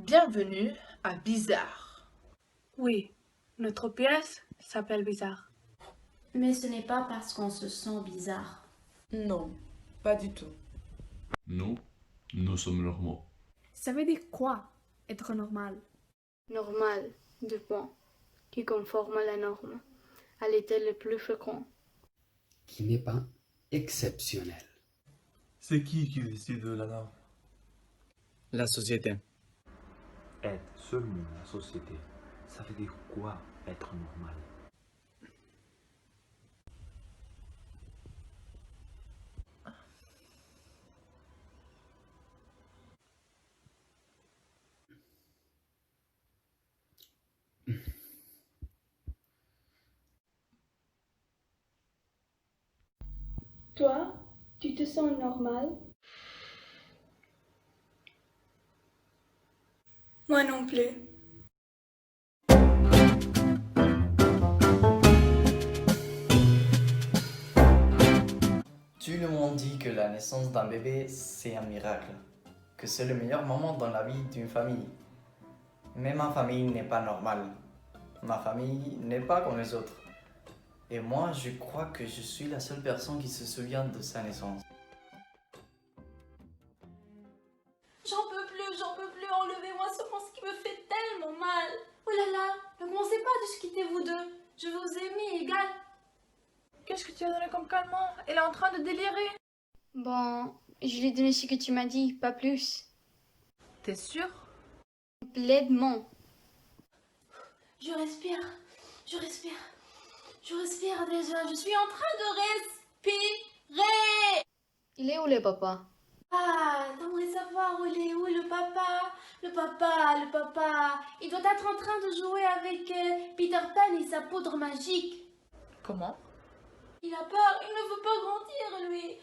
Bienvenue à Bizarre. Oui, notre pièce s'appelle Bizarre. Mais ce n'est pas parce qu'on se sent bizarre. Non, pas du tout. Nous, nous sommes normaux. Ça veut dire quoi, être normal? Normal, de bon, qui conforme à la norme, à l'état le plus fréquent. Qui n'est pas exceptionnel. C'est qui décide de la norme? La société. Être seulement la société, ça veut dire quoi être normal? Toi, tu te sens normal? Moi non plus. Tout le monde dit que la naissance d'un bébé, c'est un miracle, que c'est le meilleur moment dans la vie d'une famille. Mais ma famille n'est pas normale. Ma famille n'est pas comme les autres. Et moi, je crois que je suis la seule personne qui se souvient de sa naissance. J'en peux plus, enlevez-moi ce pense qui me fait tellement mal. Oh là là, ne commencez pas de se quitter vous deux. Je vous ai mis égal. Qu'est-ce que tu as donné comme calmant? Elle est en train de délirer. Bon, je lui ai donné ce que tu m'as dit, pas plus. T'es sûr? Complètement. Je respire déjà. Je suis en train de respirer. Il est où le papa? Ah, t'aimerais savoir où il est où le papa? Le papa. Il doit être en train de jouer avec Peter Pan et sa poudre magique. Comment? Il a peur, il ne veut pas grandir, lui.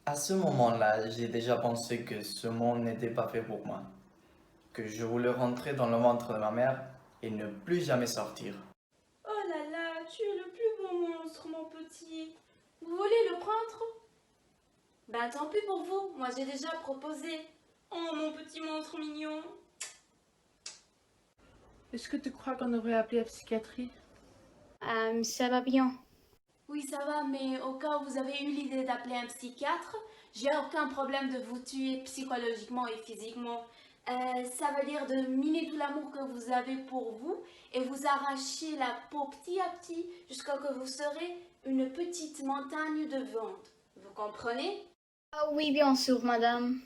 À ce moment-là, j'ai déjà pensé que ce monde n'était pas fait pour moi, que je voulais rentrer dans le ventre de ma mère et ne plus jamais sortir. Oh là là, tu es le plus beau monstre, mon petit. Vous voulez le prendre? Ben tant pis pour vous, moi j'ai déjà proposé. Oh mon petit monstre mignon. Est-ce que tu crois qu'on devrait appeler la psychiatrie? Ça va bien. Oui ça va, mais au cas où vous avez eu l'idée d'appeler un psychiatre, j'ai aucun problème de vous tuer psychologiquement et physiquement. Ça veut dire de miner tout l'amour que vous avez pour vous et vous arracher la peau petit à petit jusqu'à ce que vous serez une petite montagne de viande. Vous comprenez? Ah oui, bien sûr, madame.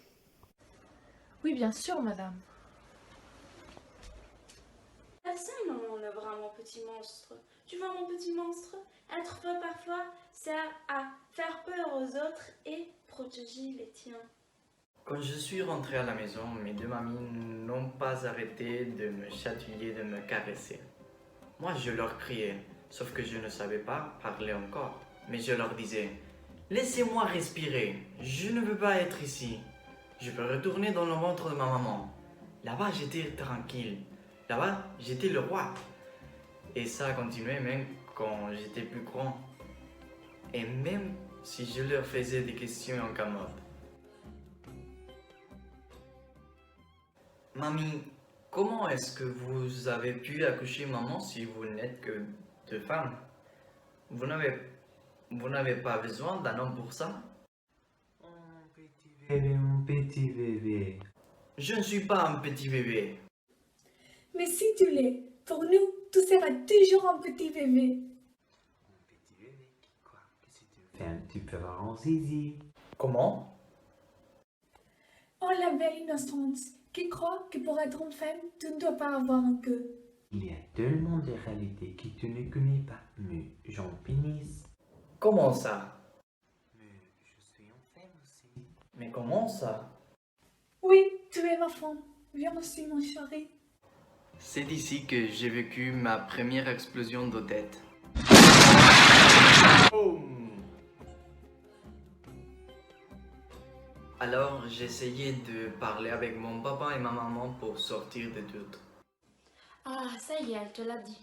Oui, bien sûr, madame. Personne n'enlèvera mon petit monstre. Tu vois mon petit monstre? Être peur parfois sert à faire peur aux autres et protéger les tiens. Quand je suis rentré à la maison, mes deux mamies n'ont pas arrêté de me chatouiller, de me caresser. Moi, je leur criais, sauf que je ne savais pas parler encore. Mais je leur disais, laissez-moi respirer, je ne veux pas être ici. Je veux retourner dans le ventre de ma maman. Là-bas, j'étais tranquille. Là-bas, j'étais le roi. Et ça a continué même quand j'étais plus grand. Et même si je leur faisais des questions en camote. Mamie, comment est-ce que vous avez pu accoucher maman si vous n'êtes que deux femmes? Vous n'avez pas besoin d'un homme pour ça? Mon petit bébé. Je ne suis pas un petit bébé. Mais si tu l'es, pour nous, tu seras toujours un petit bébé. Mon petit bébé qui croit que si tu fais un petit peu en zizi. Comment? Oh la belle innocence, qui croit que pour être une femme, tu ne dois pas avoir un queue. Il y a tellement de réalités que tu ne connais pas, mais j'en pénisse. Comment ça? Mais je suis une femme aussi. Mais comment ça? Oui, tu es ma femme. Viens aussi, mon chéri. C'est ici que j'ai vécu ma première explosion de tête. Alors j'essayais de parler avec mon papa et ma maman pour sortir de tout. Ah, ça y est, elle te l'a dit.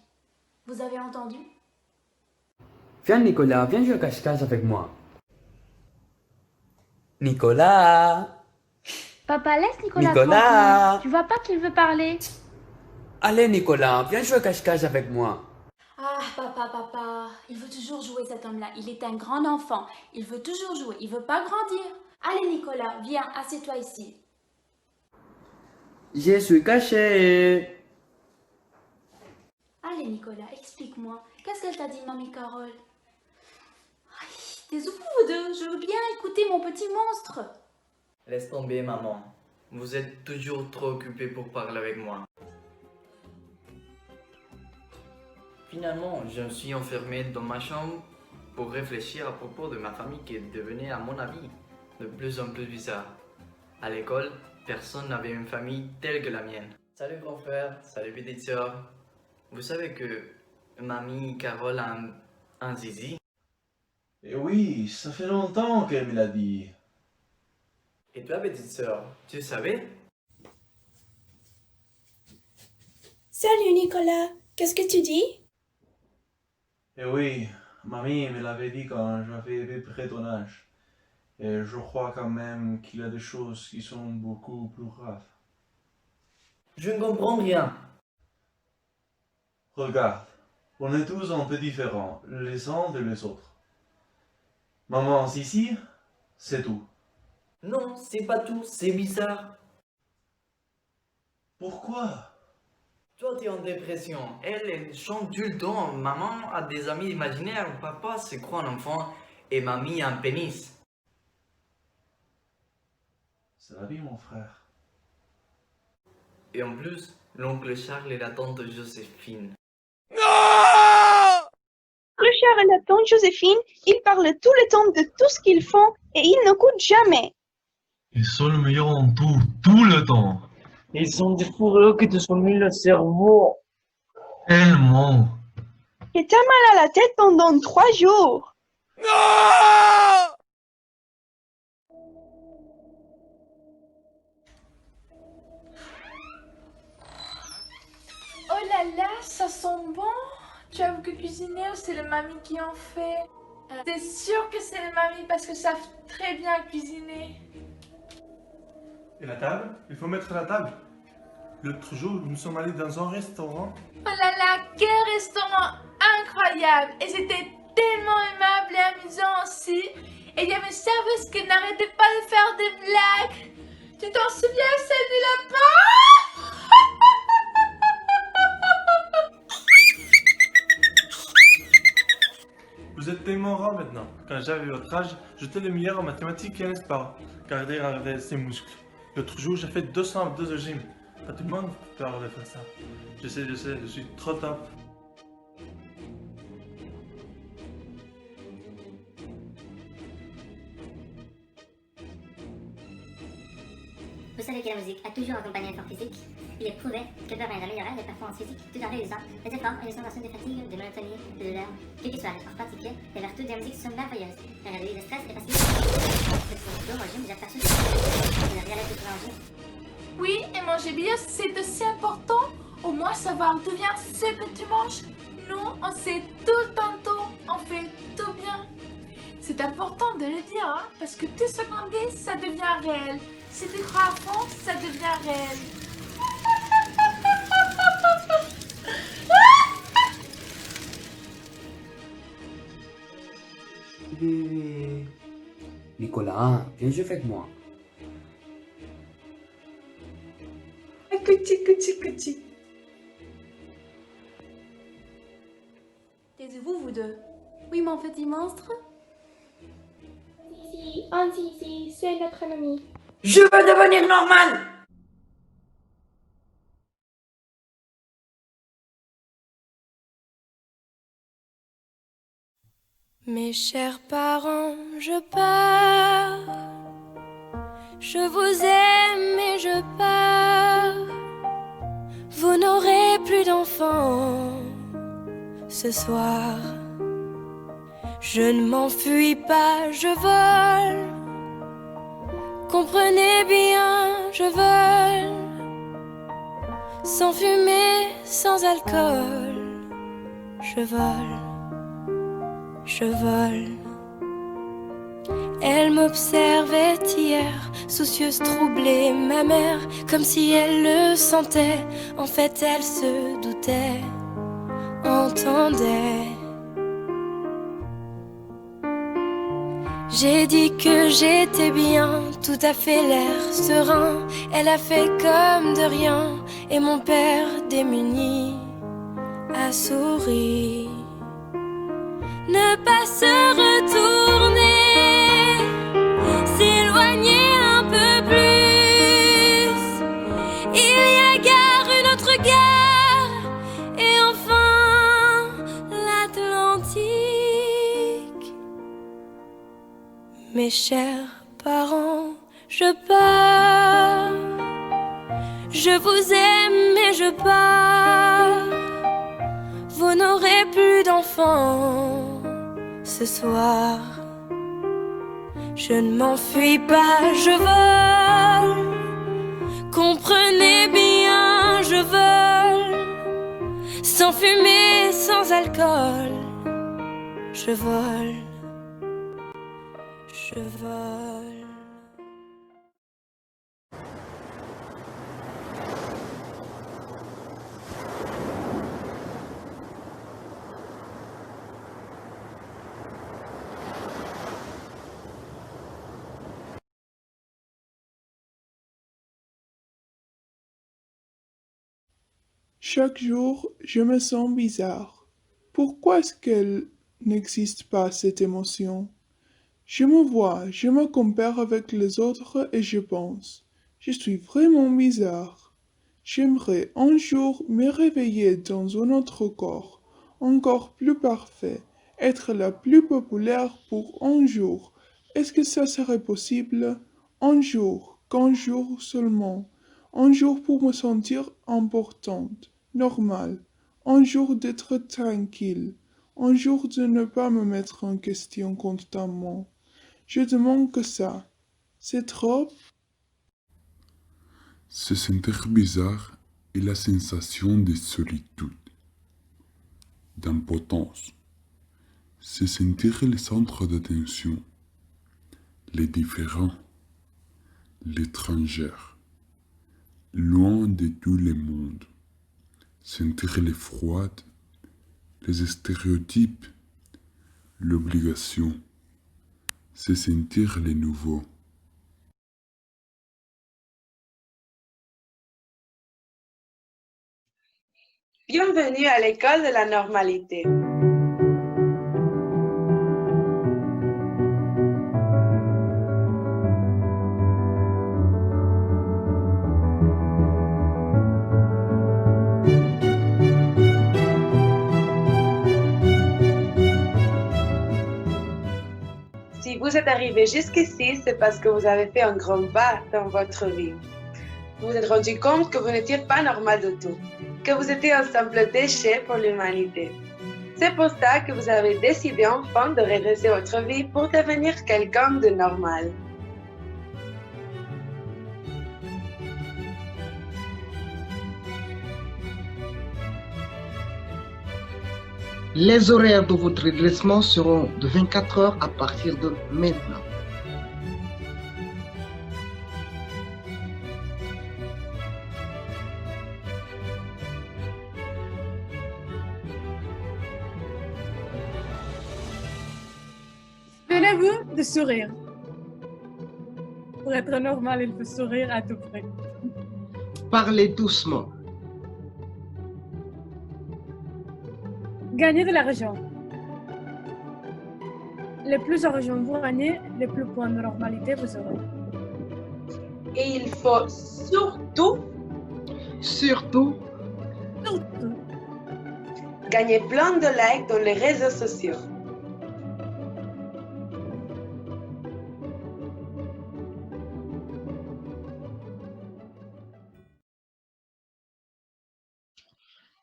Vous avez entendu? Viens Nicolas, viens jouer au cache-cache avec moi. Nicolas! Papa, laisse Nicolas Nicolas! tranquille. Tu vois pas qu'il veut parler? Allez Nicolas, viens jouer au cache-cache avec moi. Ah, papa, il veut toujours jouer cet homme-là. Il est un grand enfant. Il veut toujours jouer. Il veut pas grandir. Allez, Nicolas, viens, assieds-toi ici. Je suis caché. Allez, Nicolas, explique-moi. Qu'est-ce qu'elle t'a dit, mamie Carole? Aïe, taisez-vous vous deux. Je veux bien écouter mon petit monstre. Laisse tomber, maman. Vous êtes toujours trop occupée pour parler avec moi. Finalement, je me suis enfermé dans ma chambre pour réfléchir à propos de ma famille qui devenait, à mon avis, de plus en plus bizarre. À l'école, personne n'avait une famille telle que la mienne. Salut grand frère, salut petite sœur. Vous savez que mamie Carole a un zizi? Et oui, ça fait longtemps qu'elle me l'a dit. Et toi petite sœur, tu savais? Salut Nicolas, qu'est-ce que tu dis? Et oui, mamie me l'avait dit quand j'avais à peu près ton âge. Et je crois quand même qu'il y a des choses qui sont beaucoup plus graves. Je ne comprends rien. Regarde, on est tous un peu différents, les uns de les autres. Maman, ici, c'est tout. Non, c'est pas tout, c'est bizarre. Pourquoi? Toi, tu es en dépression. Elle chante tout le temps. Maman a des amis imaginaires. Papa se croit un enfant. Et mamie un pénis. C'est la vie, mon frère. Et en plus, l'oncle Charles et la tante Joséphine. Richard et la tante Joséphine, ils parlent tout le temps de tout ce qu'ils font et ils n'écoutent jamais. Ils sont les meilleurs en tout le temps. Ils sont des fourreux qui te sont mis le cerveau. Tellement. Et t'as mal à la tête pendant 3 jours. Oh là là, ça sent bon. Tu avoues que cuisiner ou c'est le mamie qui en fait? C'est sûr que c'est le mamie parce que ça fait très bien cuisiner. Et la table? Il faut mettre la table. L'autre jour, nous sommes allés dans un restaurant. Oh là là, quel restaurant incroyable! Et c'était tellement aimable et amusant aussi. Et il y avait une serveuse qui n'arrêtait pas de faire des blagues. Tu t'en souviens, celle du lapin? Vous êtes tellement rare maintenant. Quand j'avais votre âge, j'étais le meilleur en mathématiques et en sport. Regardez ces muscles. L'autre jour, j'ai fait 202 au gym. Pas tout le monde peut avoir de faire ça. Je sais, je suis trop top. Vous savez que la musique a toujours accompagné l'effort physique. Il est prouvé que permet d'améliorer les performances physiques tout en réduisant les efforts et les sensations de fatigue, de monotonie, de douleur. Quel que soit l'effort pratiqué, les vertus de la musique sont merveilleuses. Elle réduit le stress et facilite le régime. J'ai perçu de réalité sur un gym. Oui, et manger bien, c'est aussi important. Au moins savoir d'où vient ce que tu manges. Nous, on sait tout le temps tout. On fait tout bien. C'est important de le dire, hein, parce que tout ce qu'on dit, ça devient réel. Si tu crois à fond, ça devient réel. Bébé. Nicolas, viens jouer avec moi. Petit. Taisez-vous, vous deux. Oui, mon petit monstre? Si, c'est notre mamie. Je veux devenir normal! Mes chers parents, je pars. Je vous aime et je pars. Vous n'aurez plus d'enfants ce soir. Je ne m'enfuis pas, je vole. Comprenez bien, je vole. sans fumée, sans alcool. Je vole, je vole. Elle m'observait hier, soucieuse, troublée, ma mère, comme si elle le sentait. En fait, elle se doutait, entendait. J'ai dit que j'étais bien, tout à fait l'air serein. Elle a fait comme de rien, et mon père démuni a souri. Ne pas se retourner, s'éloigner un peu plus. Il y a gare, une autre gare, et enfin l'Atlantique. Mes chers parents, je pars. Je vous aime et je pars. Vous n'aurez plus d'enfants ce soir. Je ne m'enfuis pas, je vole. Comprenez bien, je vole. Sans fumée, sans alcool. Je vole. Je vole. Chaque jour, je me sens bizarre. Pourquoi est-ce qu'elle n'existe pas, cette émotion? Je me vois, je me compare avec les autres et je pense, je suis vraiment bizarre. J'aimerais un jour me réveiller dans un autre corps, encore plus parfait, être la plus populaire pour un jour. Est-ce que ça serait possible? Un jour, qu'un jour seulement. Un jour pour me sentir importante, normale. Un jour d'être tranquille. Un jour de ne pas me mettre en question constamment. Je demande que ça. C'est trop? Se sentir bizarre est la sensation de solitude, d'impotence. Se sentir le centre d'attention, les différents, l'étranger, loin de tout le monde. Sentir le froid, les stéréotypes, l'obligation. Se sentir le nouveau. Bienvenue à l'école de la normalité. Si vous êtes arrivé jusqu'ici, c'est parce que vous avez fait un grand pas dans votre vie. Vous vous êtes rendu compte que vous n'étiez pas normal du tout, que vous étiez un simple déchet pour l'humanité. C'est pour ça que vous avez décidé enfin de redresser votre vie pour devenir quelqu'un de normal. Les horaires de votre redressement seront de 24 heures à partir de maintenant. Souvenez-vous de sourire. Pour être normal, il faut sourire à tout prix. Parlez doucement. Gagnez de l'argent. Le plus d'argent vous gagnez, le plus point de normalité vous aurez. Et il faut surtout gagner plein de likes dans les réseaux sociaux.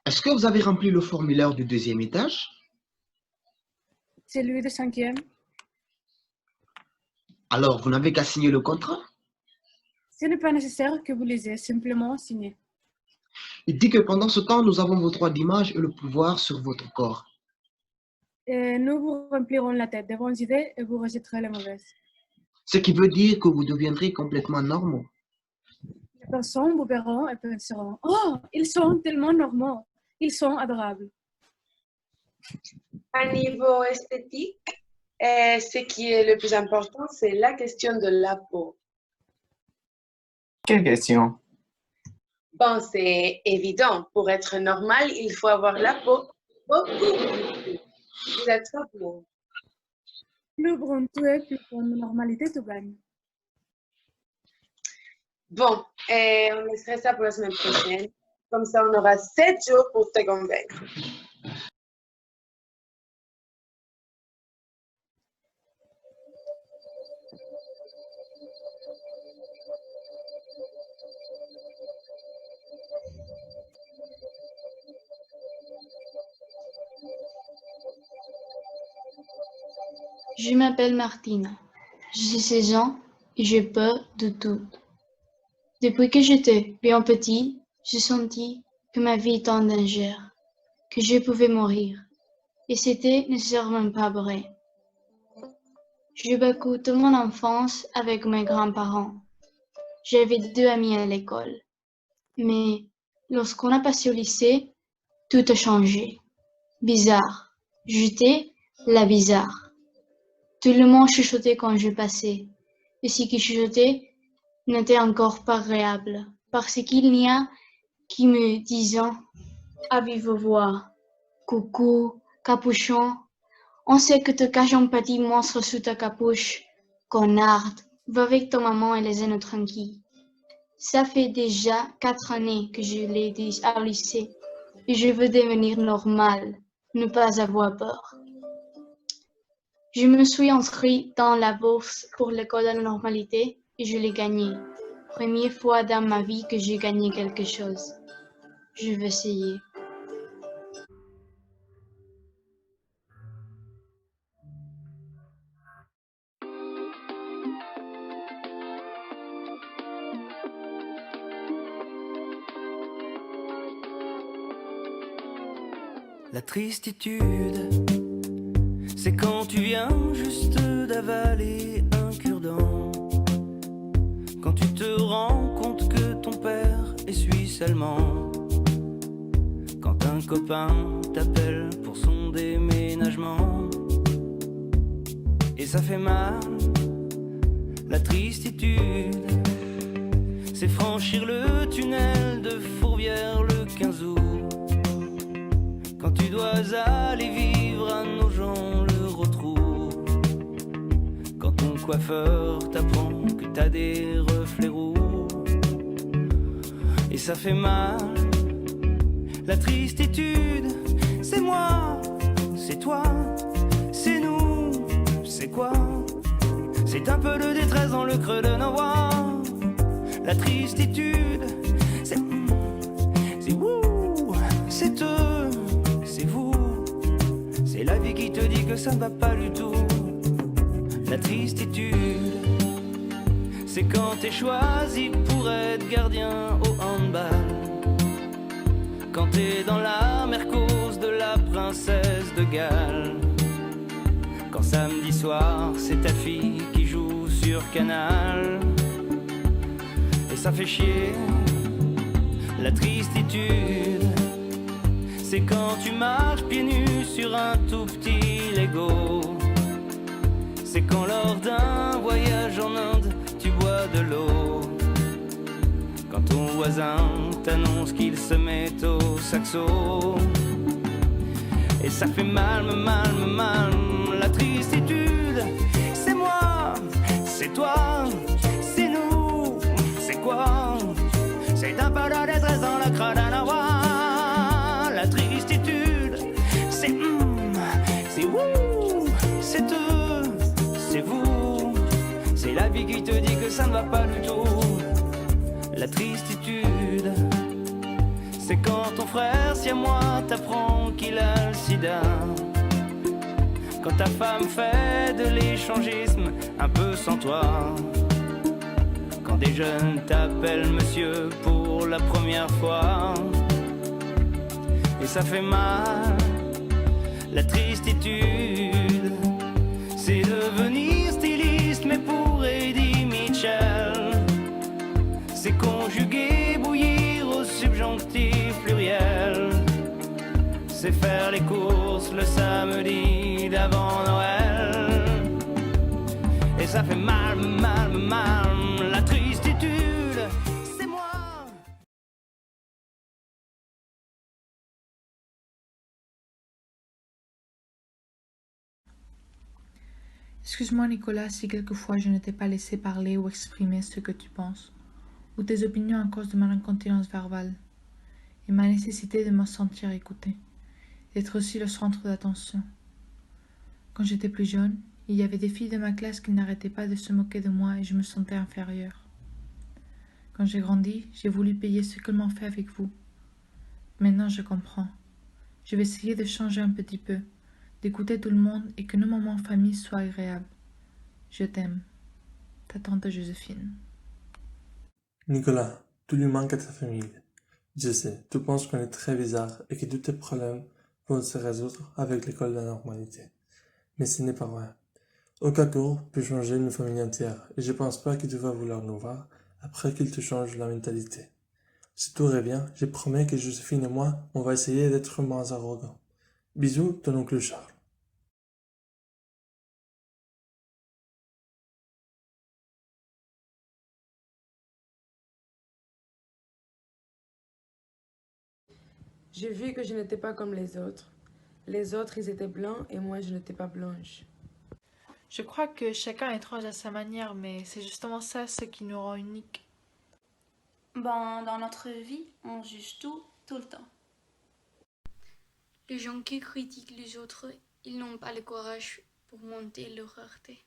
Est-ce que vous avez rempli le formulaire du deuxième étage? Celui de 5e. Alors, vous n'avez qu'à signer le contrat? Ce n'est pas nécessaire que vous les ayez simplement signés. Il dit que pendant ce temps, nous avons vos droits d'image et le pouvoir sur votre corps. Et nous vous remplirons la tête de bonnes idées et vous rejetterez les mauvaises. Ce qui veut dire que vous deviendrez complètement normaux. Les personnes vous verront et penseront: oh, ils sont tellement normaux, ils sont adorables. À niveau esthétique, ce qui est le plus important, c'est la question de la peau. Quelle question? Bon, c'est évident. Pour être normal, il faut avoir la peau beaucoup plus. Vous êtes trop beau. Plus brun tu es, plus de normalité tu gagnes. Bon, on laisserait ça pour la semaine prochaine. Comme ça, on aura 7 jours pour te convaincre. Je m'appelle Martina. J'ai 16 ans et j'ai peur de tout. Depuis que j'étais bien petit, j'ai senti que ma vie était en danger, que je pouvais mourir. Et c'était nécessairement pas vrai. J'ai vécu toute mon enfance avec mes grands-parents. J'avais 2 amis à l'école. Mais lorsqu'on a passé au lycée, tout a changé. Bizarre. J'étais la bizarre. Tout le monde chuchotait quand je passais. Et ce qui chuchotait n'était encore pas agréable, parce qu'il n'y a qui me disant à vive voix: coucou, capuchon, on sait que te cache un petit monstre sous ta capuche. Connard, va avec ta maman et laisse-nous tranquilles. Ça fait déjà 4 années que je l'ai dit au lycée et je veux devenir normale, ne pas avoir peur. Je me suis inscrite dans la bourse pour l'école de la normalité et je l'ai gagnée. Première fois dans ma vie que j'ai gagné quelque chose. Je vais essayer. La tristitude, c'est quand tu viens juste d'avaler un cure-dent. Quand tu te rends compte que ton père est suisse-allemand. Quand un copain t'appelle pour son déménagement. Et ça fait mal, la tristitude. C'est franchir le tunnel de Fourvière le 15 août. Quand tu dois aller vivre à Nogent le Rotrou. Quand ton coiffeur t'apprend que t'as des reflets roux. Et ça fait mal, la tristitude. C'est moi, c'est toi, c'est nous, c'est quoi? C'est un peu de détresse dans le creux de nos voix. La tristitude, c'est vous, c'est eux, c'est vous. C'est la vie qui te dit que ça ne va pas du tout. La tristitude, c'est quand t'es choisi pour être gardien au handball. Quand t'es dans la mercose de la princesse de Galles. Quand samedi soir, c'est ta fille qui joue sur Canal. Et ça fait chier, la tristitude. C'est quand tu marches pieds nus sur un tout petit Lego. C'est quand lors d'un voyage en Inde, tu bois de l'eau. Quand ton voisin t'annonce qu'il se met au saxo. Et ça fait mal, la tristitude. C'est moi, c'est toi, c'est nous, c'est quoi? C'est un peu de détresse dans la crâne à la voix. La tristitude, c'est vous, c'est eux, c'est vous. C'est la vie qui te dit que ça ne va pas du tout. La tristitude, c'est quand ton frère, si à moi, t'apprend qu'il a le sida. Quand ta femme fait de l'échangisme un peu sans toi. Quand des jeunes t'appellent monsieur pour la première fois. Et ça fait mal, la tristitude. C'est devenir styliste, mais pour Eddie Mitchell, c'est conjuguer, bouillir au subjonctif pluriel. C'est faire les courses le samedi d'avant Noël. Et ça fait mal, mal, mal, la tristitude, c'est moi. Excuse-moi Nicolas si quelquefois je ne t'ai pas laissé parler ou exprimer ce que tu penses, ou tes opinions à cause de mon incontinence verbale, et ma nécessité de me sentir écoutée, d'être aussi le centre d'attention. Quand j'étais plus jeune, il y avait des filles de ma classe qui n'arrêtaient pas de se moquer de moi et je me sentais inférieure. Quand j'ai grandi, j'ai voulu payer ce qu'elles m'ont fait avec vous. Maintenant je comprends. Je vais essayer de changer un petit peu, d'écouter tout le monde et que nos moments en famille soient agréables. Je t'aime. Ta tante Joséphine. Nicolas, tu lui manques à ta famille. Je sais, tu penses qu'on est très bizarre et que tous tes problèmes vont se résoudre avec l'école de la normalité. Mais ce n'est pas vrai. Aucun cours peut changer une famille entière et je pense pas que tu vas vouloir nous voir après qu'il te change la mentalité. Si tout revient, je promets que Joséphine et moi, on va essayer d'être moins arrogants. Bisous, ton oncle Charles. J'ai vu que je n'étais pas comme les autres. Les autres, ils étaient blancs et moi, je n'étais pas blanche. Je crois que chacun est étrange à sa manière, mais c'est justement ça ce qui nous rend uniques. Bon, dans notre vie, on juge tout, tout le temps. Les gens qui critiquent les autres, ils n'ont pas le courage pour monter leur rareté.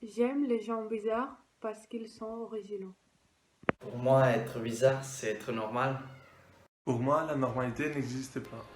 J'aime les gens bizarres parce qu'ils sont originaux. Pour moi, être bizarre, c'est être normal. Pour moi, la normalité n'existe pas.